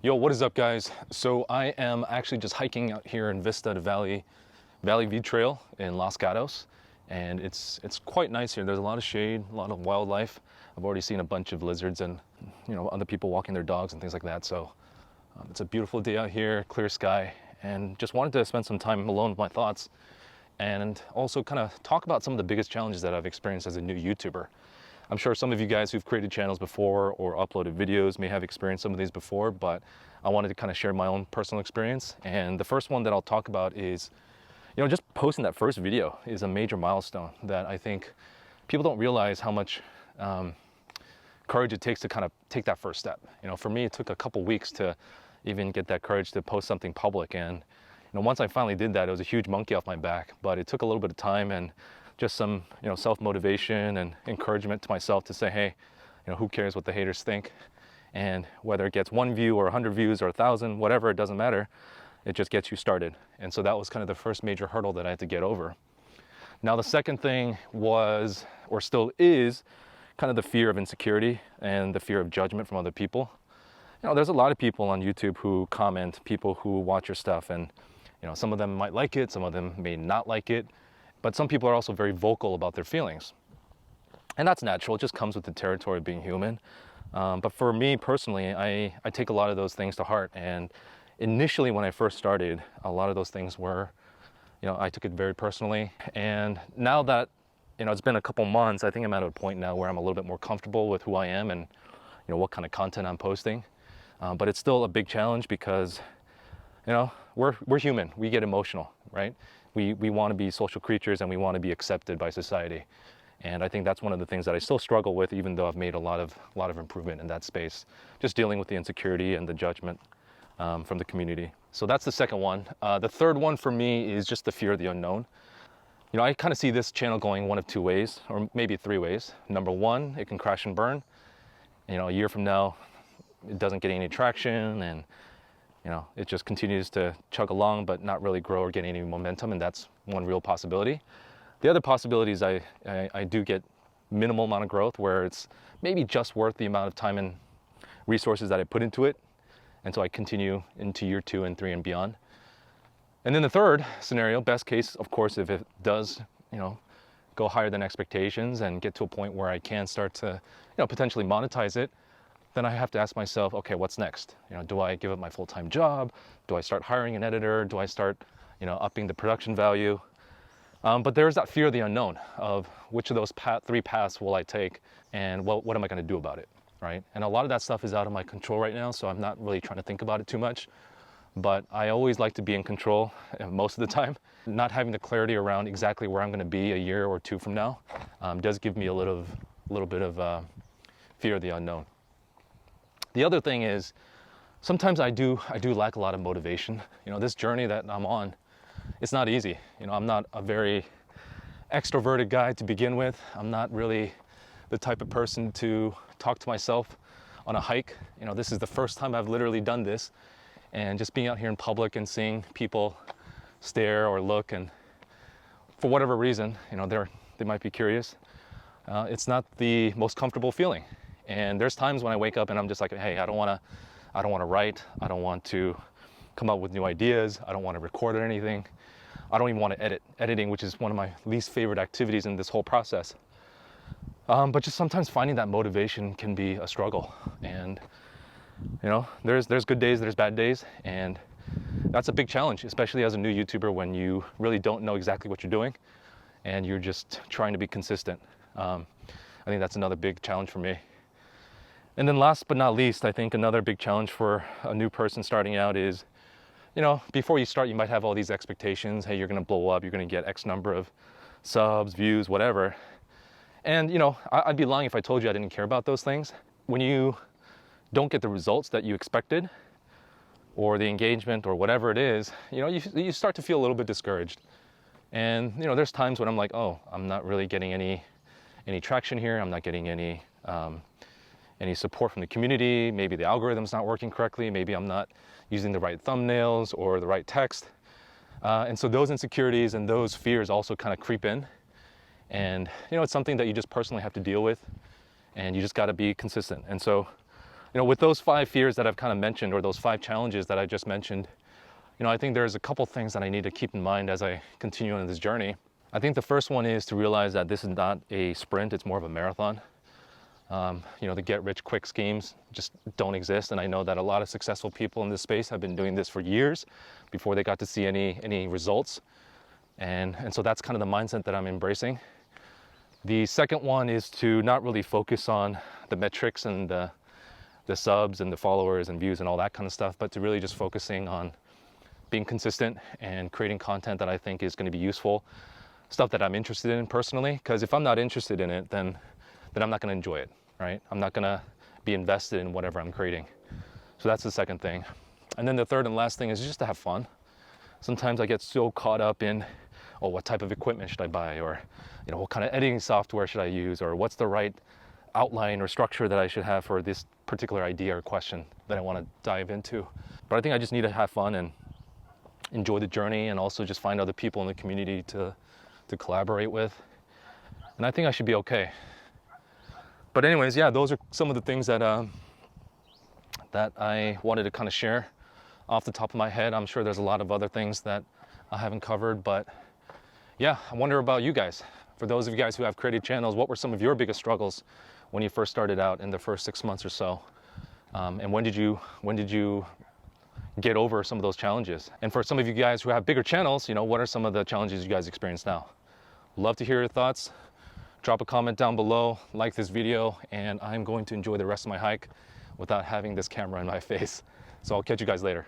Yo, what is up, guys? So I am actually just hiking out here in Vista Valley View Trail in Los Gatos, and it's quite nice here. There's a lot of shade, a lot of wildlife. I've already seen a bunch of lizards and other people walking their dogs and things like that. So it's a beautiful day out here, clear sky, and just wanted to spend some time alone with my thoughts, and also kind of talk about some of the biggest challenges that I've experienced as a new YouTuber. I'm sure some of you guys who've created channels before or uploaded videos may have experienced some of these before, but I wanted to kind of share my own personal experience. And the first one that I'll talk about is, just posting that first video is a major milestone that I think people don't realize how much courage it takes to kind of take that first step. For me, it took a couple weeks to even get that courage to post something public. And once I finally did that, it was a huge monkey off my back, but it took a little bit of time and just some self-motivation and encouragement to myself to say, hey, who cares what the haters think? And whether it gets 1 view or 100 views or 1,000, whatever, it doesn't matter. It just gets you started. And so that was kind of the first major hurdle that I had to get over. Now the second thing was, or still is, kind of the fear of insecurity and the fear of judgment from other people. There's a lot of people on YouTube who comment, people who watch your stuff, and some of them might like it, some of them may not like it. But some people are also very vocal about their feelings. And that's natural, it just comes with the territory of being human. But for me personally, I take a lot of those things to heart. And initially when I first started, a lot of those things were, I took it very personally. And now that, it's been a couple months, I think I'm at a point now where I'm a little bit more comfortable with who I am and, what kind of content I'm posting. But it's still a big challenge because, we're human, we get emotional, right? We want to be social creatures and we want to be accepted by society. And I think that's one of the things that I still struggle with, even though I've made a lot of improvement in that space, just dealing with the insecurity and the judgment from the community. So that's the second one. The third one for me is just the fear of the unknown. I kind of see this channel going one of two ways, or maybe three ways. Number one, it can crash and burn. A year from now, it doesn't get any traction and it just continues to chug along but not really grow or get any momentum, and that's one real possibility. The other possibility is I do get minimal amount of growth where it's maybe just worth the amount of time and resources that I put into it, and so I continue into year 2 and 3 and beyond. And then the third scenario, best case, of course, if it does go higher than expectations and get to a point where I can start to potentially monetize it, then I have to ask myself, okay, what's next? Do I give up my full-time job? Do I start hiring an editor? Do I start, upping the production value? But there's that fear of the unknown of which of those three paths will I take, and what am I going to do about it, right? And a lot of that stuff is out of my control right now, so I'm not really trying to think about it too much. But I always like to be in control most of the time. Not having the clarity around exactly where I'm going to be a year or two from now does give me a little bit of fear of the unknown. The other thing is, sometimes I do lack a lot of motivation. This journey that I'm on, it's not easy. I'm not a very extroverted guy to begin with. I'm not really the type of person to talk to myself on a hike. This is the first time I've literally done this, and just being out here in public and seeing people stare or look, and for whatever reason, they might be curious. It's not the most comfortable feeling. And there's times when I wake up and I'm just like, hey, I don't want to write. I don't want to come up with new ideas. I don't want to record or anything. I don't even want to edit. Editing, which is one of my least favorite activities in this whole process. But just sometimes finding that motivation can be a struggle. And, there's good days, there's bad days. And that's a big challenge, especially as a new YouTuber when you really don't know exactly what you're doing and you're just trying to be consistent. I think that's another big challenge for me. And then last but not least, I think another big challenge for a new person starting out is, before you start, you might have all these expectations. Hey, you're going to blow up. You're going to get X number of subs, views, whatever. And, I'd be lying if I told you I didn't care about those things. When you don't get the results that you expected, or the engagement or whatever it is, you start to feel a little bit discouraged. And, there's times when I'm like, oh, I'm not really getting any traction here. I'm not getting any support from the community. Maybe the algorithm's not working correctly. Maybe I'm not using the right thumbnails or the right text. And so those insecurities and those fears also kind of creep in. And, it's something that you just personally have to deal with, and you just got to be consistent. And so, with those 5 fears that I've kind of mentioned, or those 5 challenges that I just mentioned, I think there's a couple things that I need to keep in mind as I continue on this journey. I think the first one is to realize that this is not a sprint, it's more of a marathon. The get-rich-quick schemes just don't exist, and I know that a lot of successful people in this space have been doing this for years before they got to see any results, and so that's kind of the mindset that I'm embracing. The second one is to not really focus on the metrics and the subs and the followers and views and all that kind of stuff, but to really just focusing on being consistent and creating content that I think is going to be useful, stuff that I'm interested in personally, because if I'm not interested in it, then I'm not going to enjoy it, right? I'm not going to be invested in whatever I'm creating. So that's the second thing. And then the third and last thing is just to have fun. Sometimes I get so caught up in, oh, what type of equipment should I buy? Or, what kind of editing software should I use? Or what's the right outline or structure that I should have for this particular idea or question that I want to dive into. But I think I just need to have fun and enjoy the journey, and also just find other people in the community to collaborate with. And I think I should be okay. But anyways, yeah, those are some of the things that I wanted to kind of share off the top of my head. I'm sure there's a lot of other things that I haven't covered, but yeah, I wonder about you guys. For those of you guys who have created channels, what were some of your biggest struggles when you first started out in the first 6 months or so? And when did you get over some of those challenges? And for some of you guys who have bigger channels, what are some of the challenges you guys experience now? Love to hear your thoughts. Drop a comment down below, like this video, and I'm going to enjoy the rest of my hike without having this camera in my face. So I'll catch you guys later.